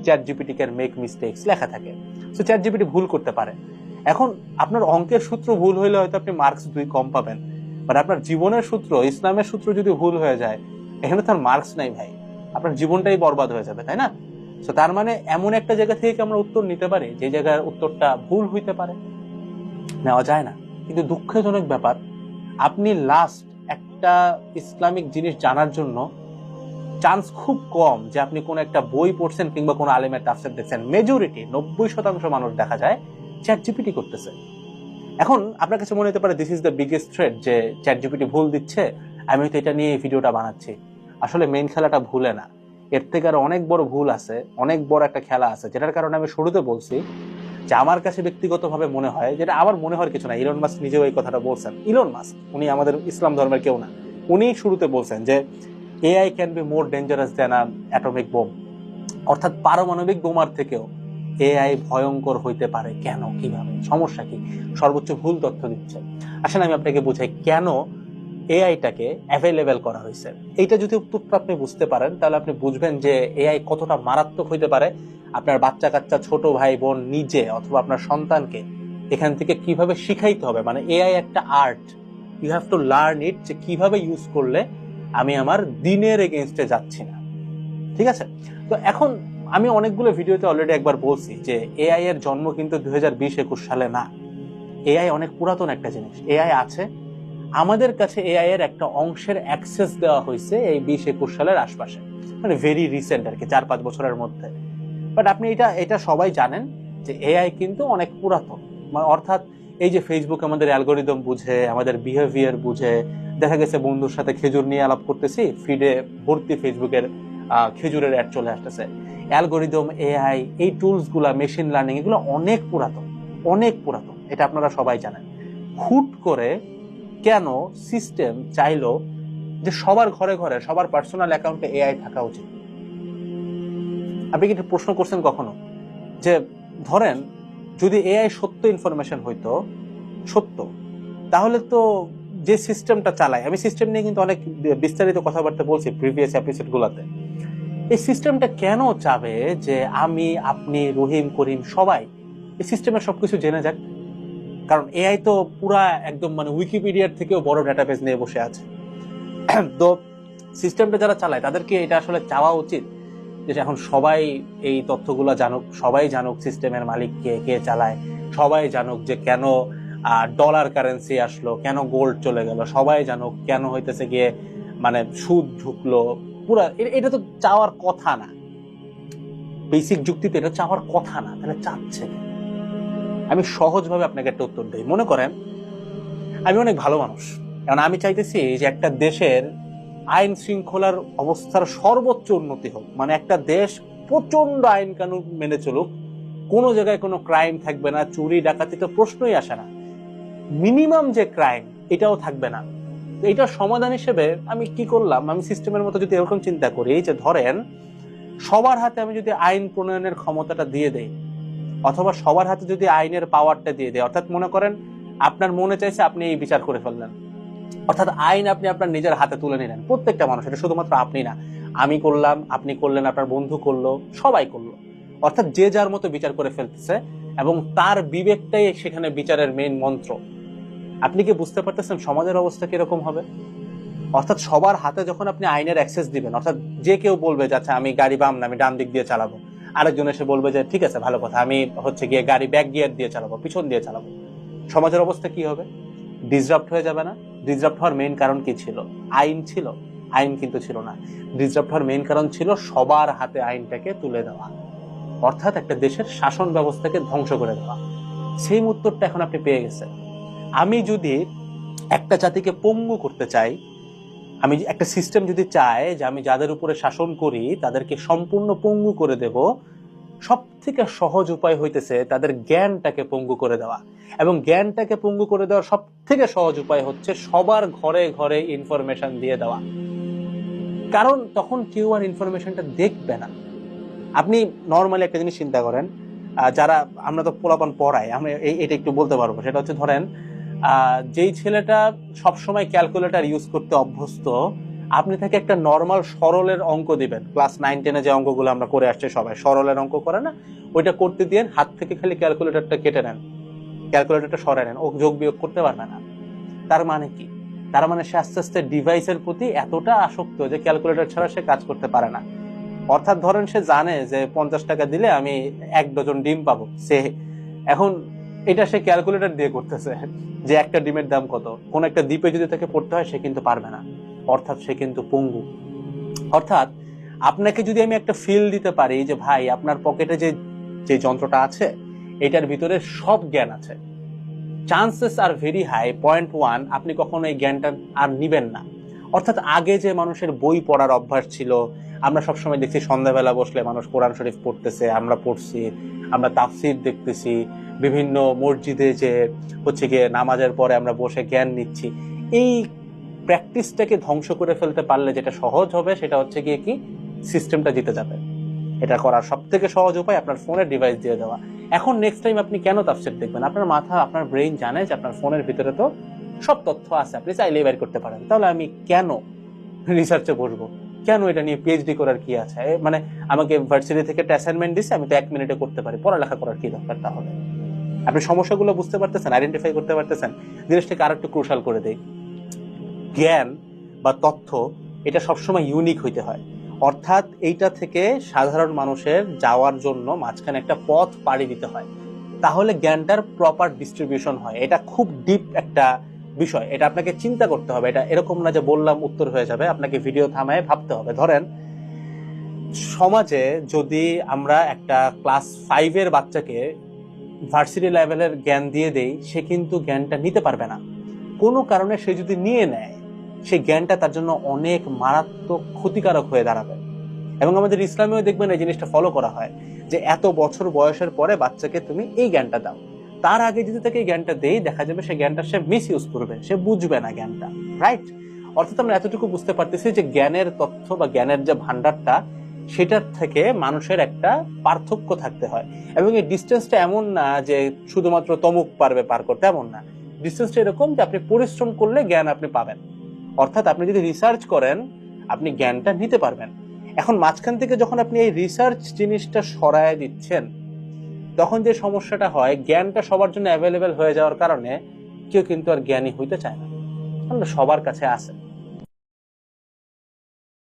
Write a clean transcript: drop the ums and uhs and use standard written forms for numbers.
Chat GPT can make mistakes লেখা থাকে। So chat GPT ভুল করতে পারে। এখন আপনার অঙ্কের সূত্র ভুল হইলে হয়তো আপনি মার্কস 2 কম পাবেন, বাট আপনার জীবনের সূত্র, ইসলামের সূত্র যদি ভুল হয়ে যায়, এখানে তার মার্কস নাই ভাই, আপনার জীবনটাই বরবাদ হয়ে যাবে, তাই না? তো তার মানে এমন একটা জায়গা থেকে আমরা উত্তর নিতে পারি যে জায়গার উত্তরটা ভুল হইতে পারে, নেওয়া যায় না। কিন্তু দুঃখজনক ব্যাপার, আপনি লাস্ট একটা ইসলামিক জিনিস জানার জন্য চান্স খুব কম যে আপনি কোন একটা বই পড়ছেন কিংবা কোন আলেমের তাফসীর দেখছেন। মেজরিটি 90% মানুষ দেখা যায় চ্যাট জিপিটি করতেছে। এখন আপনার কাছে মনে হতে পারে this is the biggest threat, যে চ্যাট জিপিটি ভুল দিচ্ছে, আমি তো এটা নিয়ে এই ভিডিওটা বানাচ্ছি। আসলে মেইন খেলাটা ভুলে না, এর থেকে আরো অনেক বড় ভুল আছে, অনেক বড় একটা খেলা আছে, যেটার কারণে আমি শুরুতে বলছি যে আমার কাছে ব্যক্তিগতভাবে মনে হয়, যেটা আমার মনে হওয়ার কিছু না, ইলন মাস্ক নিজেও এই কথাটা বলছেন। ইলন মাস্ক উনি আমাদের ইসলাম ধর্মের কেউ না, উনি শুরুতে বলছেন যে AI can be more dangerous than atomic bomb, অর্থাৎ পারমাণবিক বোমার থেকেও এআই ভয়ঙ্কর হইতে পারে। কেন, কিভাবে, সমস্যা কি? সর্বোচ্চ ভুল তথ্য দিচ্ছে। আসলে আমি আপনাকে বুঝাই কেন এআইটাকে অ্যাভেলেবেল করা হয়েছে। এইটা যদি উত্তরটা আপনি বুঝতে পারেন, তাহলে আপনি বুঝবেন যে এআই কতটা মারাত্মক হইতে পারে। আপনার বাচ্চা কাচ্চা, ছোট ভাই বোন নিজে অথবা আপনার সন্তানকে এখান থেকে কিভাবে শিখাইতে হবে। মানে এআই একটা art, you have to learn it, যে কিভাবে ইউজ করলে আমি আমার দিনের এগেইনস্টে যাচ্ছি না। ঠিক আছে? তো এখন আমি অনেকগুলো ভিডিওতে অলরেডি একবার বলছি যে এআই এর জন্ম কিন্তু 2020-21 সালে না। এআই অনেক পুরাতন একটা জিনিস। এআই আছে, আমাদের কাছে এআই এর একটা অংশের অ্যাক্সেস দেওয়া হয়েছে এই 20-21 সালের আশপাশে, মানে ভেরি রিসেন্ট আর কি, 4-5 বছরের মধ্যে। বাট আপনি এটা সবাই জানেন যে এআই কিন্তু অনেক পুরাতন। অর্থাৎ এই যে ফেসবুক আমাদের অ্যালগোরিদম বুঝে, আমাদের বিহেভিয়ার বুঝে, দেখা গেছে বন্ধুর সাথে খেজুর নিয়ে আলাপ করতেছি, ফিডে ভর্তি ফেসবুকের খেজুরের অ্যাড চলে আসতেছে। অ্যালগোরিদম, এআই, এই টুলস গুলা, মেশিন লার্নিং, এগুলো অনেক পুরাতন, অনেক পুরাতন, এটা আপনারা সবাই জানেন। হুট করে কেন সিস্টেম চাইলো যে সবার ঘরে ঘরে, সবার পার্সোনাল অ্যাকাউন্টে এআই থাকা উচিত? আপনি কি প্রশ্ন করছেন কখনো যে ধরেন যদি এআই সত্য ইনফরমেশন হইতো, সত্য, তাহলে তো যে সিস্টেমটা চালায়, আমি সিস্টেম নিয়ে কিন্তু অনেক বিস্তারিত কথাবার্তা বলছি প্রিভিয়াস এপিসোড গুলাতে, এই সিস্টেমটা কেন চাবে যে আমি, আপনি, রহিম, করিম সবাই এই সিস্টেমের সবকিছু জেনে যাক? কারণ এআই তো পুরা একদম মানে উইকিপিডিয়ার থেকেও বড় ডাটাবেস নিয়ে বসে আছে। তো সিস্টেমটা যারা চালায় তাদেরকে এটা আসলে চাওয়া উচিত যে এখন সবাই এই তথ্যগুলো জানুক, সবাই জানুক সিস্টেমের মালিক কে, কে চালায়, সবাই জানুক যে কেন ডলার কারেন্সি আসলো, কেন গোল্ড চলে গেল, সবাই জানুক কেন হইতেছে গিয়ে মানে সুদ ঢুকলো। পুরা এটা তো চাওয়ার কথা না, বেসিক যুক্তিতে এটা চাওয়ার কথা না, তাহলে চাচ্ছে। আমি সহজভাবে আপনাকে একটা উত্তর দিই। মনে করেন আমি অনেক ভালো মানুষ, কারণ আমি চাইতেছি যে একটা দেশের আইন শৃঙ্খলার অবস্থার সর্বোচ্চ উন্নতি হোক, মানে একটা দেশ প্রচন্ড আইন কানুন মেনে চলুক, কোনো জায়গায় কোনো ক্রাইম থাকবে না, চুরি ডাকাতি তো প্রশ্নই আসে না, মিনিমাম যে ক্রাইম এটাও থাকবে না। তো এটার সমাধান হিসেবে আমি কি করলাম, আমি সিস্টেমের মতো যদি এরকম চিন্তা করি যে ধরেন সবার হাতে আমি যদি আইন প্রণয়নের ক্ষমতাটা দিয়ে দেই, অথবা সবার হাতে যদি আইনের পাওয়ারটা দিয়ে দেয়, অর্থাৎ মনে করেন আপনার মনে চাইছে আপনি এই বিচার করে ফেললেন, অর্থাৎ আইন আপনি আপনার নিজের হাতে তুলে নিলেন। প্রত্যেকটা মানুষ, এটা শুধুমাত্র আপনি না, আমি করলাম, আপনি করলেন, আপনার বন্ধু করলো, সবাই করলো, অর্থাৎ যে যার মতো বিচার করে ফেলতেছে এবং তার বিবেকটাই সেখানে বিচারের মেইন মন্ত্র। আপনি কি বুঝতে পারতেছেন সমাজের অবস্থা কিরকম হবে? অর্থাৎ সবার হাতে যখন আপনি আইনের অ্যাক্সেস দিবেন, অর্থাৎ যে কেউ বলবে যে আচ্ছা আমি গাড়ি বাম না, আমি ডান দিক দিয়ে চালাবো, আরেকজন এসে বলবে যে ঠিক আছে ভালো কথা, আমি হচ্ছে গিয়ে গাড়ি ব্যাক গিয়ার দিয়ে চালাবো, পিছন দিয়ে চালাবো, সমাজের অবস্থা কি হবে? ডিসরাপ্ট হয়ে যাবে না? ডিসরাপ্ট হওয়ার মেইন কারণ কি ছিল? আইন ছিল? আইন কিন্তু ছিল না। ডিসরাপ্ট হওয়ার মেইন কারণ ছিল সবার হাতে আইনটাকে তুলে দেওয়া, অর্থাৎ একটা দেশের শাসন ব্যবস্থাকে ধ্বংস করে দেওয়া। সেই উত্তরটা এখন আপনি পেয়ে গেছেন। আমি যদি একটা জাতিকে পঙ্গু করতে চাই, আমি একটা সিস্টেম যদি চাই যে আমি যাদের উপরে শাসন করি তাদেরকে সম্পূর্ণ পঙ্গু করে দেব, সব থেকে সহজ উপায় হইতেছে তাদের জ্ঞানটাকে পঙ্গু করে দেওয়া। এবং জ্ঞানটাকে পঙ্গু করে দেওয়ার সব থেকে সহজ উপায় হচ্ছে সবার ঘরে ঘরে ইনফরমেশন দিয়ে দেওয়া, কারণ তখন কেউ আর ইনফরমেশনটা দেখবে না। আপনি নর্মালি একটা জিনিস চিন্তা করেন, যারা আমরা তো পোলাপান পড়াই, আমি এটা একটু বলতে পারবো, সেটা হচ্ছে ধরেন যেই ছেলেটা সবসময় ক্যালকুলেটর ইউজ করতে অভ্যস্ত আপনি তাকে একটা নর্মাল সরলের অঙ্ক দিবেন, ক্লাস 9-10 যে অঙ্কগুলো আমরা করে আসছি সবাই সরলের অঙ্ক করে না, ওইটা করতে দিয়ে হাত থেকে খালি ক্যালকুলেটরটা কেটে নেন, ক্যালকুলেটরটা সরাই নেন, ও যোগ বিয়োগ করতে পারবে না। তার মানে কি? তার মানে সে আস্তে আস্তে ডিভাইসের প্রতি এতটা আসক্ত যে ক্যালকুলেটর ছাড়া সে কাজ করতে পারে না। অর্থাৎ ধরেন সে জানে যে 50 টাকা দিলে আমি 1 ডজন ডিম পাবো, সে এখন এটা সে ক্যালকুলেটর দিয়ে করতেছে যে একটা ডিমের দাম কত। কোন একটা দ্বীপে যদি তাকে পড়তে হয় সে কিন্তু পারবে না, অর্থাৎ সে কিন্তু পঙ্গু। অর্থাৎ আপনাকে যদি আমি একটা ফিল দিতে পারি যে ভাই আপনার পকেটে যে যে যন্ত্রটা আছে এটার ভিতরে সব জ্ঞান আছে, চান্সেস আর ভেরি হাই 0.1 আপনি কখনো এই জ্ঞানটা আর নিবেন না। অর্থাৎ আগে যে মানুষের বই পড়ার অভ্যাস ছিল, আমরা সবসময় দেখছি সন্ধ্যাবেলা বসলে মানুষ কোরআন শরীফ পড়তেছে, আমরা পড়ছি, আমরা তাফসির দেখতেছি, বিভিন্ন মসজিদে যে হচ্ছে গিয়ে নামাজের পরে আমরা বসে জ্ঞান নিচ্ছি। এই প্র্যাকটিসটাকে ধ্বংস করে ফেলতে পারলে যেটা সহজ হবে সেটা হচ্ছে গিয়ে কি, সিস্টেমটা জিতে যাবে। এটা করার সব থেকে সহজ উপায় আপনার ফোনের ডিভাইস দিয়ে দেওয়া। এখন নেক্সট টাইম আপনি কেন তাফসীর দেখবেন? আপনার মাথা, আপনার ব্রেইন জানে যে আপনার ফোনের ভিতরে তো সব তথ্য আছে, আপনি চাইলে বের করতে পারেন। তাহলে আমি কেন রিসার্চে বসবো? কেন এটা নিয়ে পিএইচডি করার কি আছে? মানে আমাকে ভার্সিটি থেকে একটা অ্যাসাইনমেন্ট দিছে, আমি তো 1 মিনিটে করতে পারি, পড়ালেখা করার কি দরকার? তাহলে আপনি সমস্যাগুলো বুঝতে পারতেছেন, আইডেন্টিফাই করতে পারতেছেন। জিনিসটাকে আরেকটু ক্রুশাল করে দেই, জ্ঞান বা তথ্য এটা সবসময় ইউনিক হইতে হয়। অর্থাৎ এইটা থেকে সাধারণ মানুষের যাওয়ার জন্য মাঝখানে একটা পথ পাড়ি দিতে হয়, তাহলে জ্ঞানটার প্রপার ডিস্ট্রিবিউশন হয়। এটা খুব ডিপ একটা বিষয়, এটা আপনাকে চিন্তা করতে হবে। এটা এরকম না যে বললাম উত্তর হয়ে যাবে, আপনাকে ভিডিও থামায় ভাবতে হবে। ধরেন সমাজে যদি আমরা একটা ক্লাস 5-এর বাচ্চাকে ভার্সিটি লেভেলের জ্ঞান দিয়ে দেই, সে কিন্তু জ্ঞানটা নিতে পারবে না। কোনো কারণে সে যদি নিয়ে নেয়, সেই জ্ঞানটা তার জন্য অনেক মারাত্মক ক্ষতিকারক হয়ে দাঁড়াবে। এবং আমাদের ইসলামেও দেখবেন এই জিনিসটা ফলো করা হয় যে এত বছর বয়সের পরে বাচ্চাকে তুমি এই জ্ঞানটা দাও, তার আগে যদি তাকে এই জ্ঞানটা দেই, দেখা যাবে সে জ্ঞানটা সে মিস ইউজ করবে, সে বুঝবে না জ্ঞানটা, রাইট? অর্থাৎ আমরা এতটুকু বুঝতে পারতেছি যে জ্ঞানের তথ্য বা জ্ঞানের যে ভান্ডারটা, সেটার থেকে মানুষের একটা পার্থক্য থাকতে হয়। এবং এই ডিস্টেন্সটা এমন না যে শুধুমাত্র তমুক পারবে পার করতে, এমন না। ডিস্টেন্সটা এরকম যে আপনি পরিশ্রম করলে জ্ঞান আপনি পাবেন। অর্থাৎ আপনি যদি রিসার্চ করেন, আপনি জ্ঞানটা নিতে পারবেন। এখন মাঝখান থেকে যখন আপনি এই রিসার্চ জিনিসটা সরায় দিচ্ছেন, তখন যে সমস্যাটা হয়, জ্ঞানটা সবার জন্য অ্যাভেলেবেল হয়ে যাওয়ার কারণে কেউ কিন্তু আর জ্ঞানী হইতে চায় না। সবার কাছে আছে।